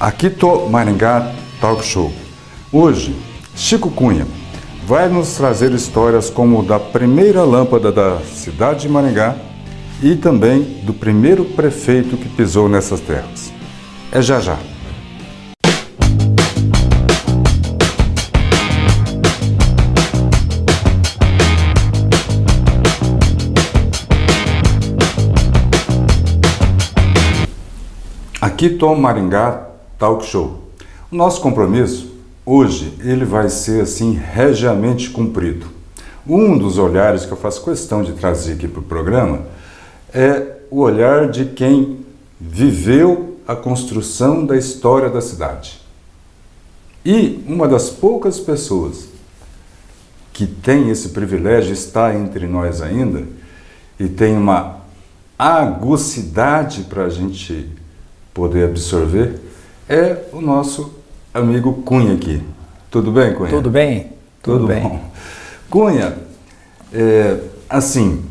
Aqui tô Maringá Talk Show. Hoje, Chico Cunha vai nos trazer histórias como da primeira lâmpada da cidade de Maringá e também do primeiro prefeito que pisou nessas terras. É já já. Aqui tô Maringá Talk Show. O nosso compromisso hoje ele vai ser assim regiamente cumprido. Um dos olhares que eu faço questão de trazer aqui para o programa é o olhar de quem viveu a construção da história da cidade. E uma das poucas pessoas que tem esse privilégio está entre nós ainda e tem uma agucidade para a gente poder absorver, é o nosso amigo Cunha aqui. Tudo bem, Cunha? Tudo bem? Tudo bem. Bom. Cunha, assim,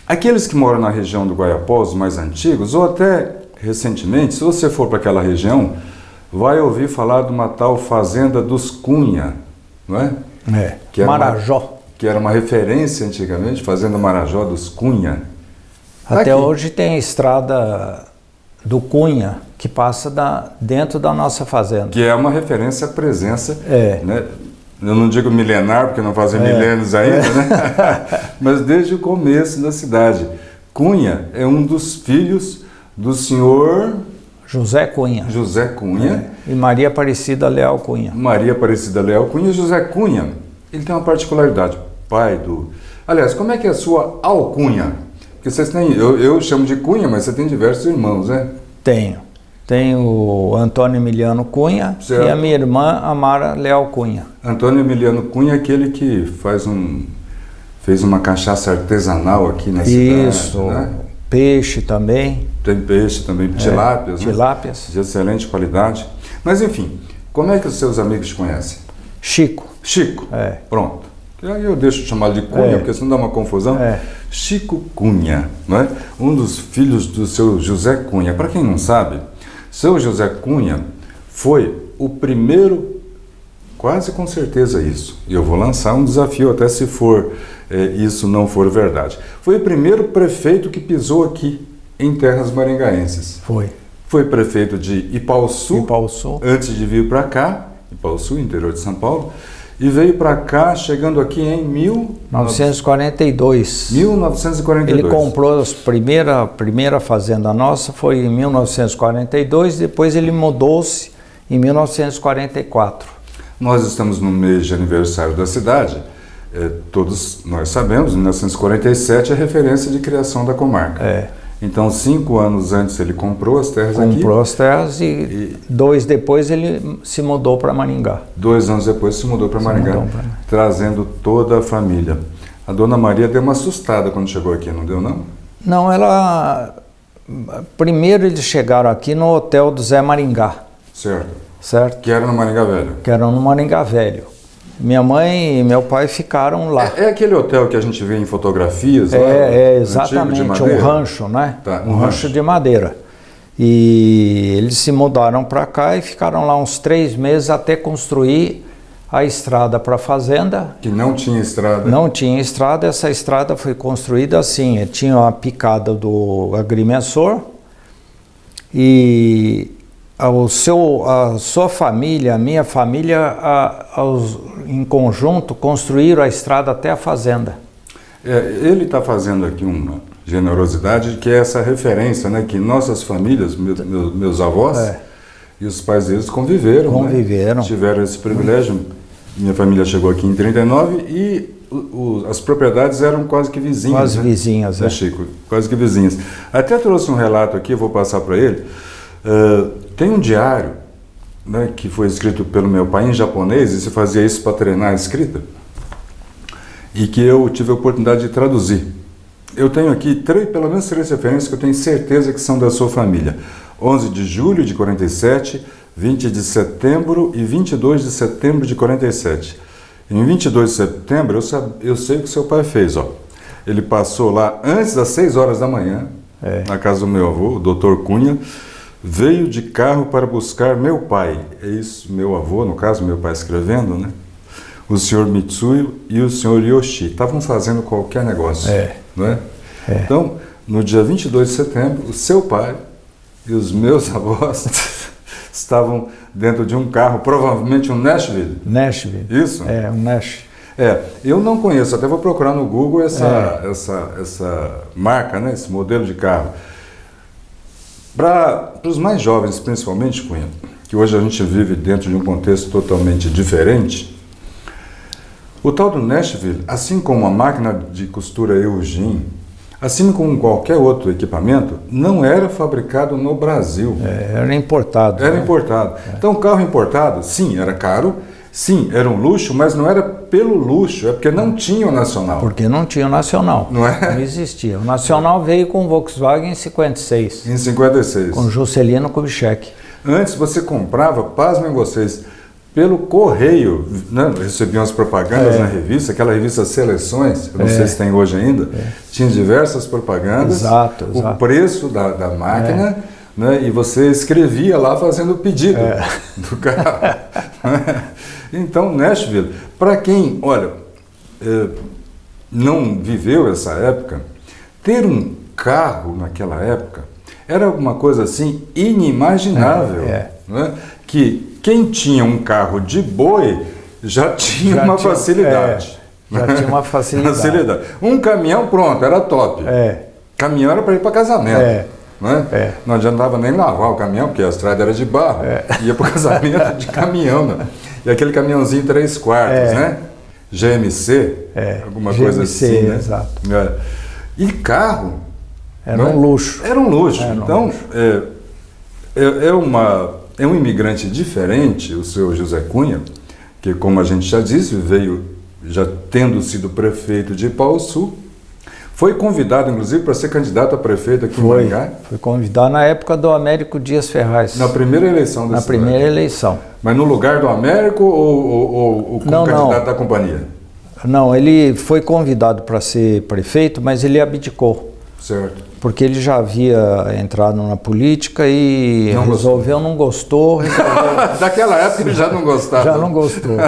aqueles que moram na região do Guaiapó, os mais antigos, ou até recentemente, se você for para aquela região, vai ouvir falar de uma tal Fazenda dos Cunha, não é? É, Marajó. Que era uma referência antigamente, Fazenda Marajó dos Cunha. Até hoje tem a estrada do Cunha, que passa dentro da nossa fazenda. Que é uma referência à presença, né? Eu não digo milenar, porque não fazem milênios ainda, né? Mas desde o começo da cidade. Cunha é um dos filhos do senhor José Cunha. José Cunha. E Maria Aparecida Leal Cunha. Maria Aparecida Leal Cunha. José Cunha, ele tem uma particularidade. Pai do... Aliás, como é que é a sua alcunha? Porque vocês têm... Eu chamo de Cunha, mas você tem diversos irmãos, né? Tenho. Tenho o Antônio Emiliano Cunha, certo, e a minha irmã Amara Leal Cunha. Antônio Emiliano Cunha é aquele que fez uma cachaça artesanal aqui na cidade. Isso, né? Peixe também. Tem peixe também, tilápias, né? Tilápias. De excelente qualidade. Mas enfim, como é que os seus amigos te conhecem? Chico. Chico? Pronto. Aí eu deixo de chamar de Cunha, porque senão dá uma confusão. Chico Cunha, né? Um dos filhos do seu José Cunha. Para quem não sabe, seu José Cunha foi o primeiro, quase com certeza isso, e eu vou lançar um desafio até se isso não for verdade. Foi o primeiro prefeito que pisou aqui em terras maringaenses. Foi prefeito de Ipauçu, antes de vir para cá, Ipauçu, interior de São Paulo, e veio para cá, chegando aqui em 1942. 1942. Ele comprou a primeira fazenda nossa, foi em 1942, depois ele mudou-se em 1944. Nós estamos no mês de aniversário da cidade, todos nós sabemos, 1947 é a referência de criação da comarca. Então, 5 anos antes ele comprou as terras aqui. Comprou as terras e 2 depois ele se mudou para Maringá. 2 anos depois se mudou para Maringá, trazendo toda a família. A dona Maria deu uma assustada quando chegou aqui, não deu não? Não, primeiro eles chegaram aqui no hotel do Zé Maringá. Certo. Que era no Maringá Velho. Que era no Maringá Velho. Minha mãe e meu pai ficaram lá. É aquele hotel que a gente vê em fotografias lá? Exatamente, um rancho, né? Um rancho de madeira. E eles se mudaram para cá e ficaram lá uns 3 meses até construir a estrada para a fazenda. Que não tinha estrada? Não tinha estrada, essa estrada foi construída assim, tinha a picada do agrimensor e... A sua família, a minha família, em conjunto, construíram a estrada até a fazenda. Ele está fazendo aqui uma generosidade, que é essa referência, né? Que nossas famílias, meus avós e os pais deles conviveram. Né? Tiveram esse privilégio. Minha família chegou aqui em 39 e as propriedades eram quase que vizinhas. Quase vizinhas, né, Chico? Quase que vizinhas. Até trouxe um relato aqui, eu vou passar para ele. Tem um diário, né, que foi escrito pelo meu pai em japonês, e se fazia isso para treinar a escrita, e que eu tive a oportunidade de traduzir. Eu tenho aqui pelo menos 3 referências que eu tenho certeza que são da sua família. 11 de julho de 47, 20 de setembro e 22 de setembro de 47. Em 22 de setembro, eu sei o que seu pai fez. Ele passou lá antes das 6 horas da manhã, na casa do meu avô, o Dr. Cunha, veio de carro para buscar meu pai. É isso, meu avô, no caso, meu pai escrevendo, né? O senhor Mitsuyo e o senhor Yoshi estavam fazendo qualquer negócio, né? Então, no dia 22 de setembro, o seu pai e os meus avós estavam dentro de um carro, provavelmente um Nashville. Nashville. Isso? É, um Nashville. Eu não conheço, até vou procurar no Google essa marca, né, esse modelo de carro. Para os mais jovens, principalmente, Cunha, que hoje a gente vive dentro de um contexto totalmente diferente, o tal do Nashville, assim como a máquina de costura Eugene, assim como qualquer outro equipamento, não era fabricado no Brasil. Era importado. Era importado. Então, o carro importado, sim, era caro, sim, era um luxo, mas não era pelo luxo, é porque não tinha o nacional. Porque não tinha o nacional. Não é? Não existia. O nacional veio com o Volkswagen em 56. Em 56. Com Juscelino Kubitschek. Antes você comprava, pasmem vocês, pelo correio, né? Recebiam as propagandas na revista, aquela revista Seleções, eu não sei se tem hoje ainda, tinha diversas propagandas, exato. O preço da máquina, né? E você escrevia lá fazendo o pedido do carro. Então, Nashville, para quem, olha, não viveu essa época, ter um carro naquela época era uma coisa assim inimaginável, né? Que quem tinha um carro de boi já tinha uma facilidade. Já tinha uma facilidade. Um caminhão, pronto, era top. Caminhão era para ir para casamento. Né? Não adiantava nem lavar o caminhão, porque a estrada era de barro. Ia para o casamento de caminhão. Né? E aquele caminhãozinho 3/4, né? GMC, alguma coisa assim. Né? Exato. E carro. Era um luxo. Era um luxo. Então, é um imigrante diferente, o seu José Cunha, que, como a gente já disse, veio já tendo sido prefeito de Ipauçu, foi convidado, inclusive, para ser candidato a prefeito aqui em Maringá. Foi convidado na época do Américo Dias Ferraz. Na primeira eleição Na primeira eleição. Mas no lugar do Américo ou como candidato da companhia? Não, ele foi convidado para ser prefeito, mas ele abdicou. Certo. Porque ele já havia entrado na política e não gostou. Daquela época ele já não gostava. Já não gostou.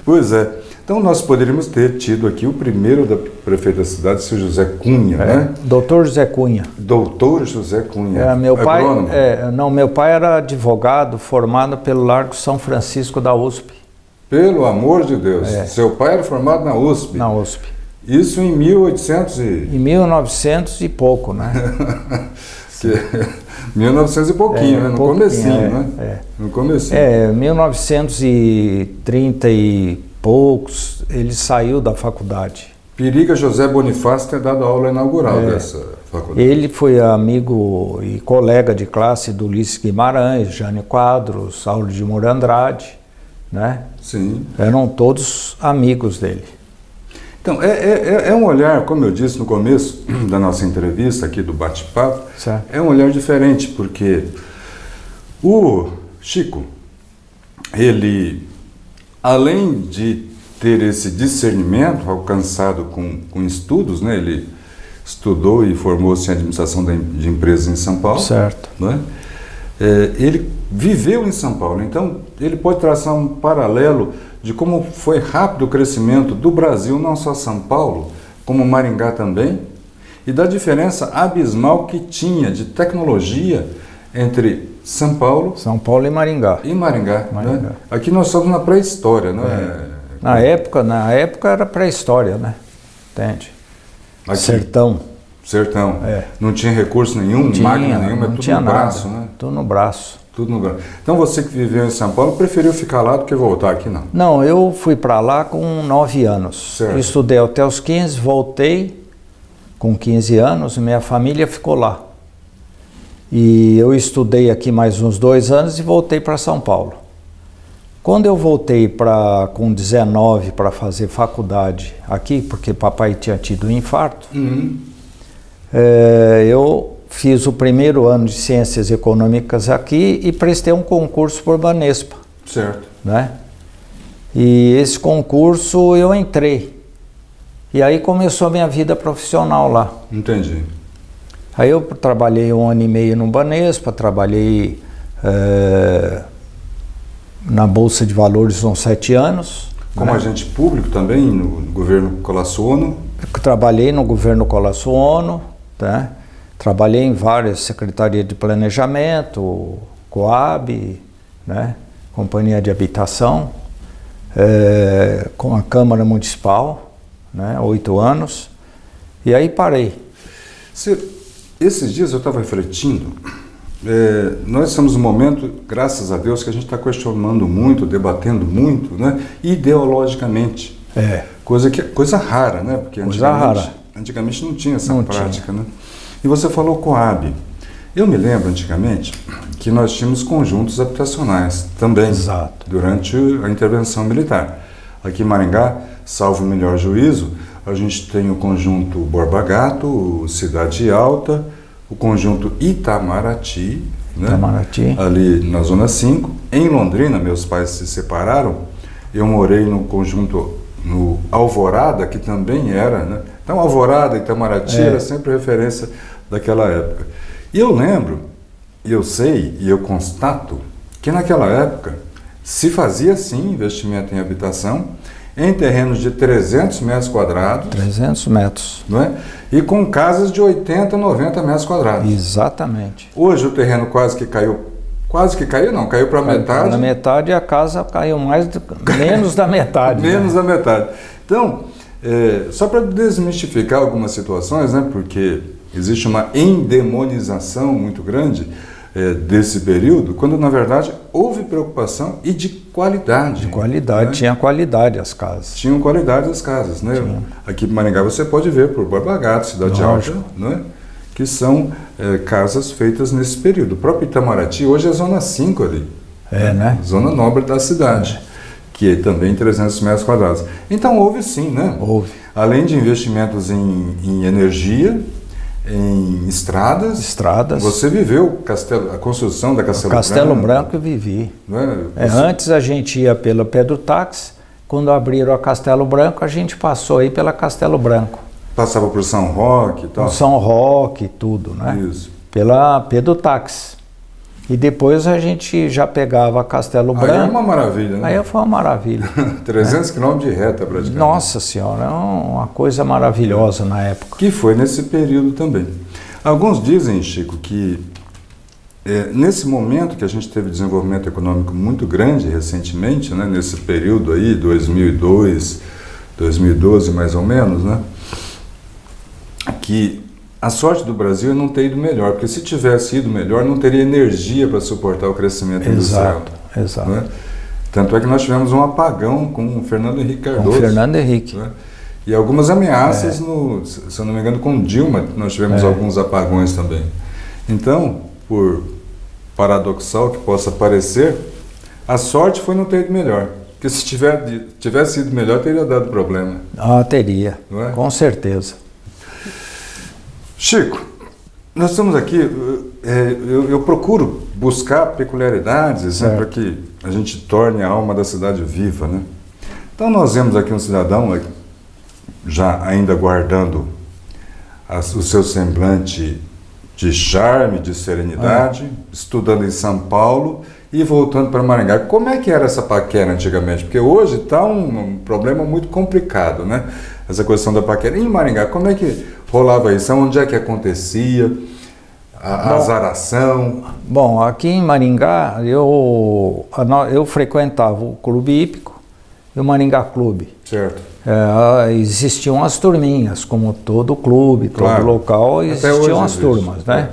Pois é. Então nós poderíamos ter tido aqui o primeiro da prefeito da cidade, o seu José Cunha, né? Doutor José Cunha. Doutor José Cunha. Meu pai, meu pai era advogado formado pelo Largo São Francisco da USP. Pelo amor de Deus. Seu pai era formado na USP. Na USP. Isso em 1800 Em 1900 e pouco, né? 1900 e pouquinho, né? No comecinho, né? No comecinho. 1930 e poucos, ele saiu da faculdade. Periga José Bonifácio ter dado a aula inaugural dessa faculdade. Ele foi amigo e colega de classe do Ulisses Guimarães, Jânio Quadros, Saulo de Moura Andrade, né? Sim. Eram todos amigos dele. Então, é um olhar, como eu disse no começo da nossa entrevista aqui do bate-papo, é um olhar diferente, porque o Chico, ele, além de ter esse discernimento alcançado com estudos, né? Ele estudou e formou-se em administração de empresas em São Paulo. Certo. Né? Ele viveu em São Paulo, então ele pode traçar um paralelo de como foi rápido o crescimento do Brasil, não só São Paulo, como Maringá também, e da diferença abismal que tinha de tecnologia entre São Paulo e Maringá. Né? Aqui nós estamos na pré-história, né? Na época era pré-história, né? Entende? Aqui. Sertão. Não tinha recurso nenhum, máquina nenhuma, tudo no braço, né? Tudo no braço. Então você que viveu em São Paulo preferiu ficar lá do que voltar aqui, não? Não, eu fui para lá com 9 anos. Certo. Eu estudei até os 15, voltei com 15 anos, minha família ficou lá. E eu estudei aqui mais uns 2 anos e voltei para São Paulo. Quando eu voltei com 19 para fazer faculdade aqui, porque papai tinha tido um infarto, eu fiz o primeiro ano de Ciências Econômicas aqui e prestei um concurso por Banespa. Certo. Né? E esse concurso eu entrei. E aí começou a minha vida profissional lá. Entendi. Aí eu trabalhei 1 ano e meio no Banespa, trabalhei na Bolsa de Valores uns 7 anos. Como agente público também no governo Colasso Ono? Trabalhei no governo Colasso Ono, tá? Trabalhei em várias secretarias de planejamento, Coab, né? Companhia de Habitação, com a Câmara Municipal, né? 8 anos, e aí parei. Esses dias eu estava refletindo, nós estamos num momento, graças a Deus, que a gente está questionando muito, debatendo muito, né? Ideologicamente. Coisa rara, né? Porque antigamente não tinha essa prática, né? E você falou Coab. Eu me lembro antigamente que nós tínhamos conjuntos habitacionais também. Exato. Durante a intervenção militar. Aqui em Maringá, salvo o melhor juízo, a gente tem o conjunto Borba Gato, o Cidade Alta, o conjunto Itamaraty, né? Ali na Zona 5. Em Londrina, meus pais se separaram, eu morei no conjunto no Alvorada, que também era, né? Então Alvorada e Itamaraty era sempre referência daquela época. E eu lembro, eu sei e eu constato que naquela época se fazia sim investimento em habitação em terrenos de 300 metros quadrados. 300 metros. Não é? E com casas de 80, 90 metros quadrados. Exatamente. Hoje o terreno quase que caiu não, caiu para metade. Na metade a casa caiu menos da metade. Menos da metade. Então, só para desmistificar algumas situações, né, porque existe uma endemonização muito grande desse período, quando na verdade houve preocupação e de qualidade. De qualidade, né? Tinha qualidade as casas. Tinham qualidade as casas, né? Tinha. Aqui em Maringá você pode ver por Borba Gato, Cidade Alta, né? Que são casas feitas nesse período. O próprio Itamaraty hoje é Zona 5 ali. Né? Zona nobre da cidade, que é também 300 metros quadrados. Então houve sim, né? Houve. Além de investimentos em energia, em estradas. Você viveu a construção da Castelo Branco. Castelo Branco eu vivi. Né? Antes a gente ia pela Pedro Táxi, quando abriram a Castelo Branco, a gente passou aí pela Castelo Branco. Passava por São Roque e tal? Por São Roque e tudo, né? Isso. Pela Pedro Táxi. E depois a gente já pegava Castelo Branco. Aí é uma maravilha, né? Aí foi uma maravilha. 300 quilômetros de reta praticamente. Nossa Senhora, é uma coisa maravilhosa na época. Que foi nesse período também. Alguns dizem, Chico, que nesse momento que a gente teve desenvolvimento econômico muito grande recentemente, né, nesse período aí, 2002, 2012 mais ou menos, né, que a sorte do Brasil é não ter ido melhor, porque se tivesse ido melhor, não teria energia para suportar o crescimento industrial. Exato. Né? Tanto é que nós tivemos um apagão com o Fernando Henrique Cardoso. Com Fernando Henrique. Né? E algumas ameaças, se eu não me engano, com Dilma, nós tivemos alguns apagões também. Então, por paradoxal que possa parecer, a sorte foi não ter ido melhor. Porque se tivesse ido melhor, teria dado problema. Teria, não é? Com certeza. Chico, nós estamos aqui, eu procuro buscar peculiaridades, né, para que a gente torne a alma da cidade viva, né? Então nós vemos aqui um cidadão, já ainda guardando o seu semblante de charme, de serenidade, estudando em São Paulo e voltando para Maringá. Como é que era essa paquera antigamente? Porque hoje está um problema muito complicado, né? Essa questão da paquera. Em Maringá, como é que rolava isso? Onde é que acontecia? A azaração? Bom, aqui em Maringá, eu frequentava o Clube Hípico e o Maringá Clube. Certo. Existiam as turminhas, como todo clube, todo local, existiam as turmas, né?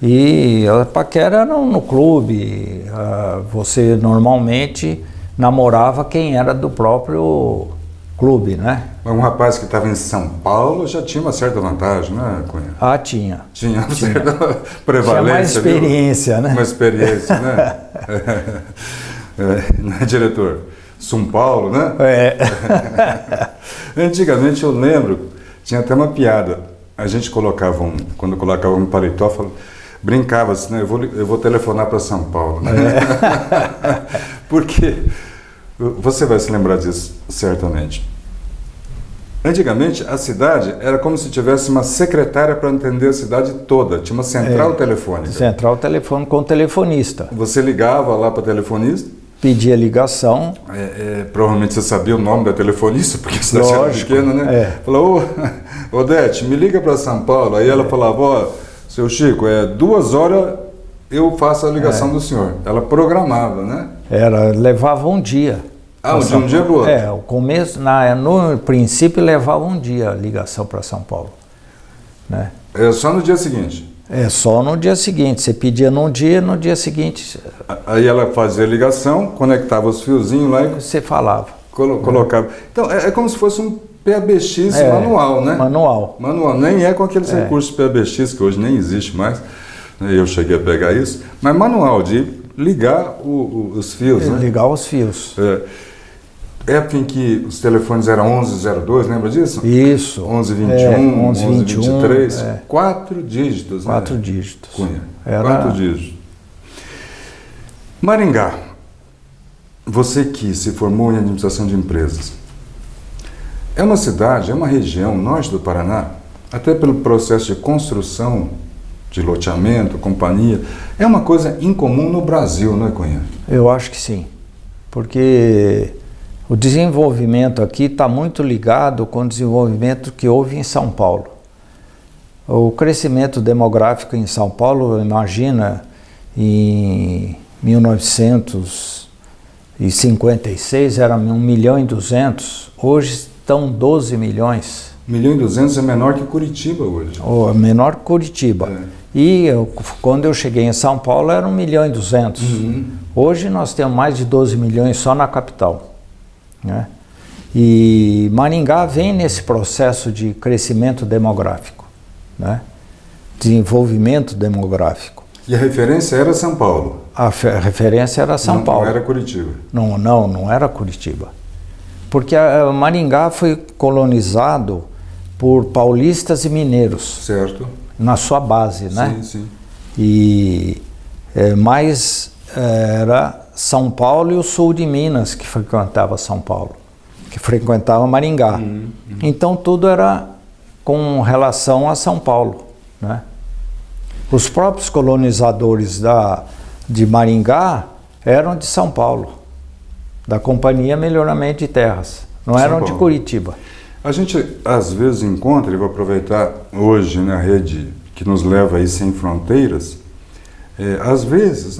E a paquera era no clube. Você normalmente namorava quem era do próprio clube, né? Um rapaz que estava em São Paulo já tinha uma certa vantagem, né, Cunha? Tinha. Tinha uma certa prevalência. Tinha mais experiência, né? Uma experiência, né? Né, diretor? São Paulo, né? Antigamente eu lembro, tinha até uma piada. A gente quando colocava um paletó, brincava assim, né? Eu vou telefonar para São Paulo, né? Porque você vai se lembrar disso, certamente. Antigamente, a cidade era como se tivesse uma secretária para atender a cidade toda. Tinha uma central telefônica. Central telefônica com telefonista. Você ligava lá para o telefonista. Pedia ligação. Provavelmente você sabia o nome da telefonista, porque a cidade era pequena, né? Falou, ô Odete, me liga para São Paulo. Aí ela falava, ó, seu Chico, 2 horas eu faço a ligação do senhor. Ela programava, né? Levava um dia. De um dia para o outro? O começo, no princípio, levava um dia a ligação para São Paulo. Né? Só no dia seguinte? Só no dia seguinte. Você pedia num dia, no dia seguinte... Aí ela fazia a ligação, conectava os fiozinhos lá e... Você falava. Colocava. Então, é como se fosse um PABX manual, né? Manual. Nem é com aqueles recursos PABX, que hoje nem existe mais. Eu cheguei a pegar isso. Mas manual, de ligar os fios, né? Ligar os fios. Época em que os telefones eram 1102, lembra disso? Isso. 1121, 1123, 4 dígitos. 4 dígitos. Cunha. 4 dígitos. Maringá, você que se formou em administração de empresas, é uma cidade, é uma região, norte do Paraná, até pelo processo de construção, de loteamento, companhia, é uma coisa incomum no Brasil, não é, Cunha? Eu acho que sim, porque o desenvolvimento aqui está muito ligado com o desenvolvimento que houve em São Paulo. O crescimento demográfico em São Paulo, imagina, em 1956 era 1.200.000, hoje estão 12 milhões. 1.200.000 é menor que Curitiba hoje. Menor que Curitiba. E quando eu cheguei em São Paulo era 1.200.000. Hoje nós temos mais de 12 milhões só na capital. Né? E Maringá vem nesse processo de crescimento demográfico, né? Desenvolvimento demográfico. E a referência era São Paulo? A referência era São Paulo. Não era Curitiba? Não era Curitiba. Porque Maringá foi colonizado por paulistas e mineiros. Certo. Na sua base, né? Sim. E mais era São Paulo e o sul de Minas que frequentava São Paulo, que frequentava Maringá. Então tudo era com relação a São Paulo, né? Os próprios colonizadores de Maringá eram de São Paulo, da Companhia Melhoramento de Terras, não eram de Curitiba. A gente às vezes encontra, e vou aproveitar hoje na rede que nos leva aí Sem Fronteiras, às vezes,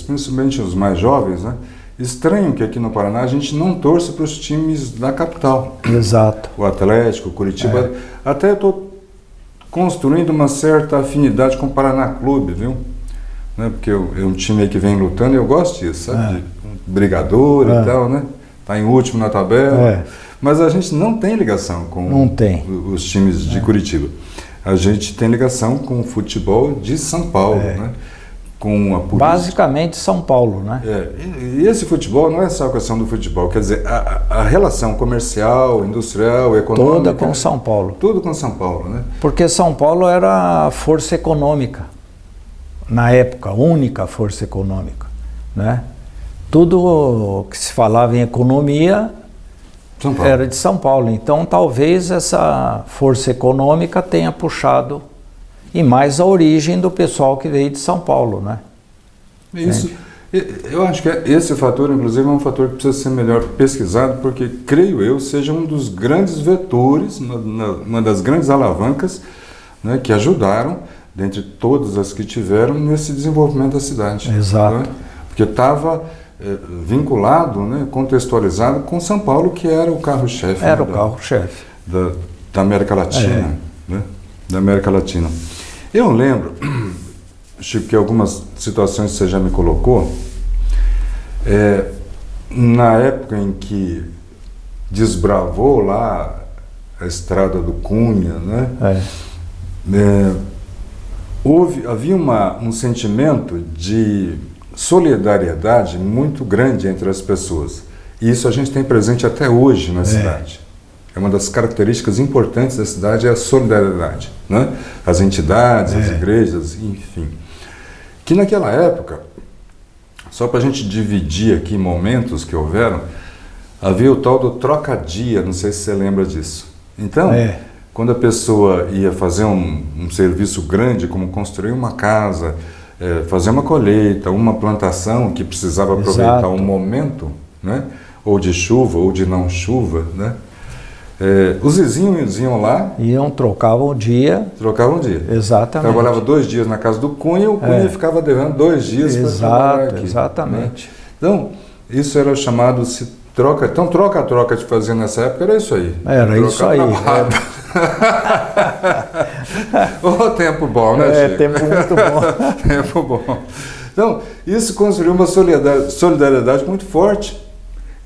principalmente os mais jovens, né, estranham que aqui no Paraná a gente não torce para os times da capital. Exato. O Atlético, o Curitiba. Até estou construindo uma certa afinidade com o Paraná Clube, viu? Né, porque é um time aí que vem lutando e eu gosto disso, sabe? Brigador e tal, né? Está em último na tabela. Mas a gente não tem ligação com os times de Curitiba. A gente tem ligação com o futebol de São Paulo, né? Com a política. Basicamente São Paulo, né? E esse futebol não é só a questão do futebol, quer dizer, a relação comercial, industrial, econômica... Toda com São Paulo. Tudo com São Paulo, né? Porque São Paulo era a força econômica, na época, a única força econômica, né? Tudo que se falava em economia era de São Paulo. Então, talvez essa força econômica tenha puxado e mais a origem do pessoal que veio de São Paulo, né? Isso. Eu acho que esse fator, inclusive, é um fator que precisa ser melhor pesquisado, porque, creio eu, seja um dos grandes vetores, uma das grandes alavancas, né, que ajudaram, dentre todas as que tiveram, nesse desenvolvimento da cidade. Exato. Né? Porque estava vinculado, né, contextualizado com São Paulo, que era o carro-chefe. Era o carro-chefe. Da América Latina. Né? Da América Latina. Eu lembro, Chico, que algumas situações que você já me colocou, na época em que desbravou lá a estrada do Cunha, né? Havia um sentimento de solidariedade muito grande entre as pessoas. E isso a gente tem presente até hoje na cidade. É uma das características importantes da cidade, é a solidariedade, né? As entidades, as igrejas, enfim. Que naquela época, só para a gente dividir aqui momentos que houveram, havia o tal do troca-dia, não sei se você lembra disso. Então, quando a pessoa ia fazer um serviço grande, como construir uma casa, fazer uma colheita, uma plantação que precisava aproveitar um momento, né? Ou de chuva ou de não chuva, né? Os vizinhos iam lá... trocavam o dia. Trocavam o dia. Exatamente. Trabalhava 2 dias na casa do Cunha, o Cunha ficava devendo 2 dias para trabalhar aqui. Exatamente. Né? Então, isso era chamado troca. Então, troca de fazer nessa época era isso aí. Era isso aí. Ô, tempo bom, né, Chico? Tempo muito bom. Tempo bom. Então, isso construiu uma solidariedade muito forte,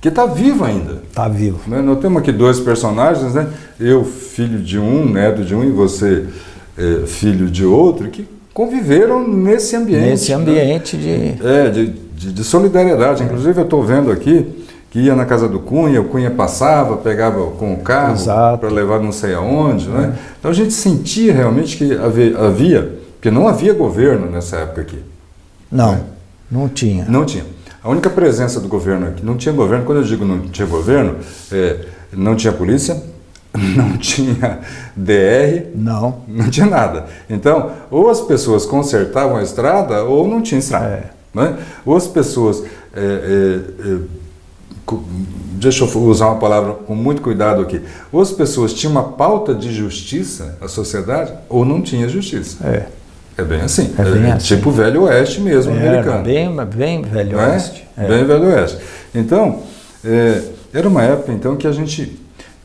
que está vivo ainda. Está vivo. Né? Nós temos aqui 2 personagens, né? Eu, filho de um, neto de um, e você, filho de outro, que conviveram nesse ambiente. Nesse ambiente, né? de solidariedade. Inclusive, eu estou vendo aqui que ia na casa do Cunha, o Cunha passava, pegava com o carro para levar não sei aonde. Né? Então, a gente sentia realmente que havia, porque não havia governo nessa época aqui. Não, né? Não tinha. Não tinha. A única presença do governo aqui, não tinha governo, quando eu digo não tinha governo, não tinha polícia, não tinha DR, não tinha nada. Então, ou as pessoas consertavam a estrada, ou não tinha estrada. Né? Ou as pessoas, deixa eu usar uma palavra com muito cuidado aqui, ou as pessoas tinham uma pauta de justiça, a sociedade, ou não tinha justiça. É bem assim. Bem assim. Tipo o Velho Oeste mesmo, americano. Bem Velho Oeste. Bem Velho Oeste. Então, era uma época então, que a gente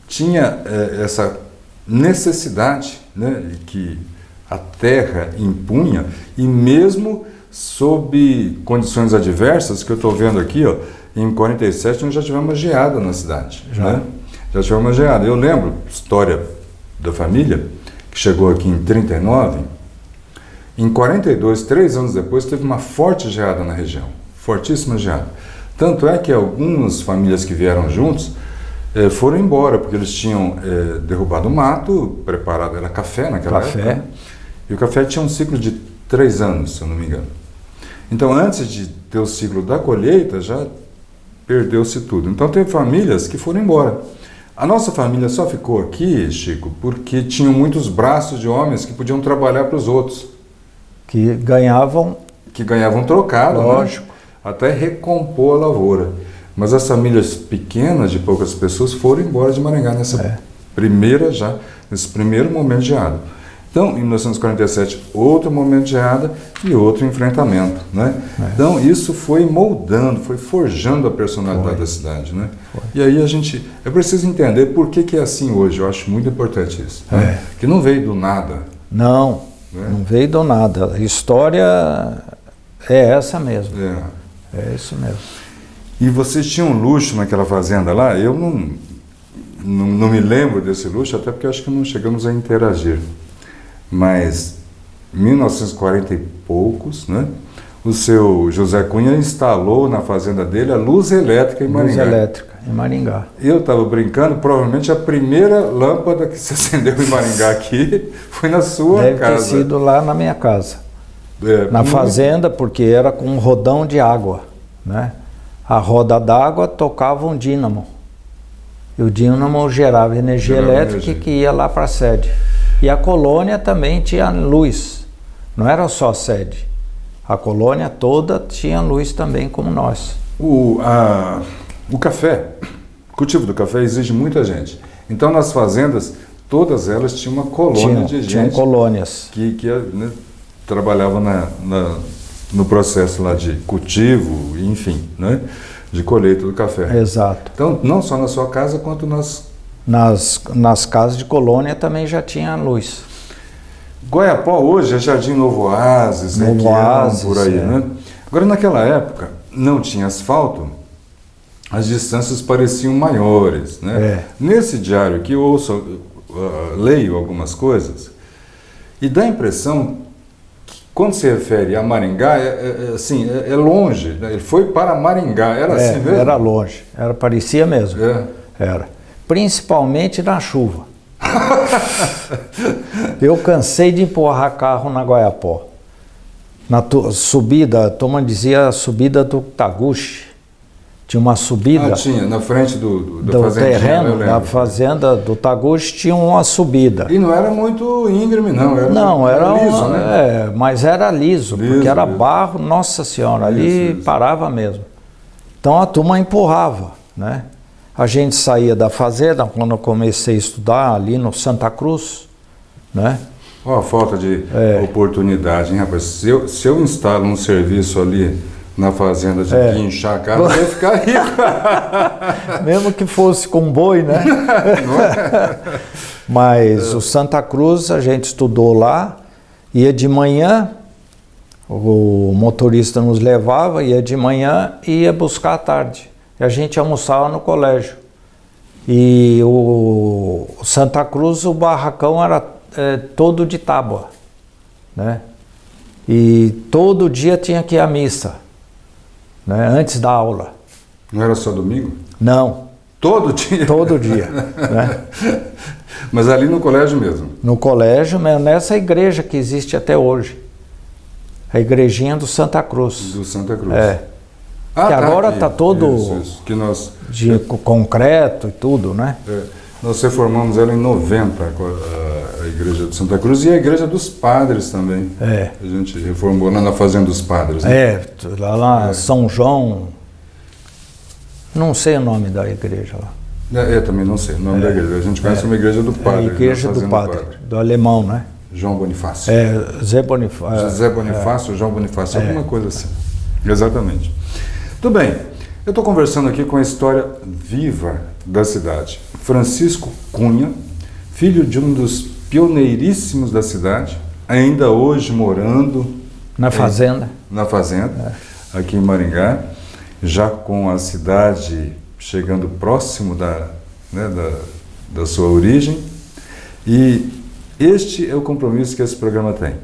tinha essa necessidade, né, que a terra impunha, e mesmo sob condições adversas, que eu estou vendo aqui, ó, em 47 nós já tivemos uma geada na cidade. Já tivemos uma geada. Eu lembro, história da família, que chegou aqui em 39, em 42, 3 anos depois, teve uma forte geada na região, fortíssima geada. Tanto é que algumas famílias que vieram juntos foram embora, porque eles tinham derrubado o mato, preparado, era café naquela época, e o café tinha um ciclo de 3 anos, se eu não me engano. Então, antes de ter o ciclo da colheita, já perdeu-se tudo. Então, teve famílias que foram embora. A nossa família só ficou aqui, Chico, porque tinham muitos braços de homens que podiam trabalhar para os outros. Que ganhavam trocado, lógico, né? Até recompor a lavoura. Mas as famílias pequenas, de poucas pessoas, foram embora de Maringá nesse primeiro momento de geada. Então, em 1947, outro momento de geada e outro enfrentamento, né? Então, isso foi moldando, foi forjando a personalidade da cidade, né? E aí é preciso entender por que é assim hoje. Eu acho muito importante isso, né? Que não veio do nada. Não veio do nada. A história é essa mesmo. É isso mesmo. E vocês tinham luxo naquela fazenda lá? Eu não me lembro desse luxo, até porque acho que não chegamos a interagir. Mas, em 1940 e poucos, né, o seu José Cunha instalou na fazenda dele a luz elétrica em Maringá. Luz elétrica em Maringá. Eu estava brincando, provavelmente a primeira lâmpada que se acendeu em Maringá aqui foi na sua casa. Deve ter sido lá na minha casa. Na fazenda, porque era com um rodão de água, né? A roda d'água tocava um dínamo. E o dínamo gerava energia elétrica que ia lá para a sede. E a colônia também tinha luz. Não era só a sede. A colônia toda tinha luz também, como nós. O café, o cultivo do café exige muita gente. Então, nas fazendas, todas elas tinham uma colônia de gente. Tinham colônias. Que né, trabalhava no processo lá de cultivo, enfim, né, de colheita do café. Exato. Então, não só na sua casa, quanto nas casas de colônia também já tinha luz. Goiapó hoje é Jardim Novo Oásis, por aí, né? Agora, naquela época, não tinha asfalto, as distâncias pareciam maiores, né? Nesse diário aqui, eu leio algumas coisas e dá a impressão que, quando se refere a Maringá, é longe, né? Ele foi para Maringá, era assim mesmo? Era longe, parecia mesmo. Era. Principalmente na chuva. Eu cansei de empurrar carro na Goiapó. Na subida, a turma dizia a subida do Taguchi. tinha uma subida. Tinha, na frente do fazendinha, terreno, da fazenda do Taguchi, tinha uma subida. E não era muito íngreme, não. Era liso, né? Mas era liso, porque era barro, nossa senhora, ali parava mesmo. Então a turma empurrava, né? A gente saía da fazenda, quando eu comecei a estudar ali no Santa Cruz, né? Ó, a falta de oportunidade, hein, rapaz? Se eu instalo um serviço ali na fazenda de guinchar a casa, eu ia ficar rico. Mesmo que fosse com boi, né? Mas o Santa Cruz, a gente estudou lá, ia de manhã, o motorista nos levava, ia de manhã e ia buscar à tarde. E a gente almoçava no colégio. E o Santa Cruz, o barracão era todo de tábua, né? E todo dia tinha que ir à missa, né? Antes da aula. Não era só domingo? Não. Todo dia? Todo dia, né? Mas ali no colégio mesmo? No colégio mesmo, nessa igreja que existe até hoje. A igrejinha do Santa Cruz. Do Santa Cruz. Que agora está todo isso. Que nós, de concreto e tudo, né? Nós reformamos ela em 90, a igreja do Santa Cruz, e a igreja dos padres também. A gente reformou lá na Fazenda dos Padres. Né? Lá São João, não sei o nome da igreja lá. Também não sei o nome da igreja. A gente conhece uma igreja do padre. A igreja do padre, do alemão, né? João Bonifácio. Zé Bonifácio. José Bonifácio, João Bonifácio, alguma coisa assim. Exatamente. Tudo bem, eu estou conversando aqui com a história viva da cidade. Francisco Cunha, filho de um dos pioneiríssimos da cidade, ainda hoje morando na fazenda. Aqui em Maringá, já com a cidade chegando próximo da sua origem. E este é o compromisso que esse programa tem,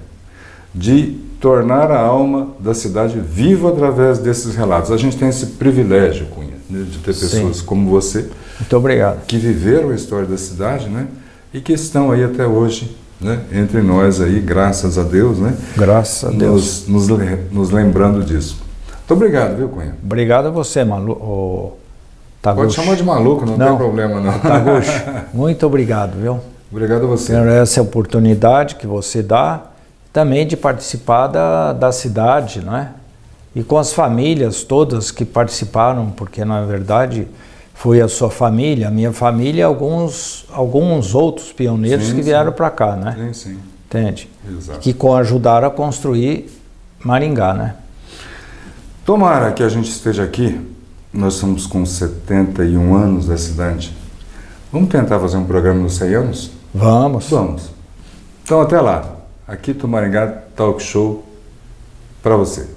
de tornar a alma da cidade viva através desses relatos. A gente tem esse privilégio, Cunha, né, de ter pessoas como você. Muito obrigado. Que viveram a história da cidade, né? E que estão aí até hoje, né? Entre nós aí, graças a Deus, né? Graças a Deus. Nos lembrando disso. Muito obrigado, viu, Cunha? Obrigado a você, Taguchi. Pode chamar de maluco, não tem problema, não. Taguchi, muito obrigado, viu? Obrigado a você. Por essa oportunidade que você dá, também de participar da cidade, né? E com as famílias todas que participaram, porque na verdade foi a sua família, a minha família e alguns outros pioneiros que vieram para cá, né? Sim. Entende? Exato. Que ajudaram a construir Maringá, né? Tomara que a gente esteja aqui, nós somos com 71 anos da cidade. Vamos tentar fazer um programa nos 100 anos? Vamos. Então até lá. Aqui do Maringá Talk Show para você.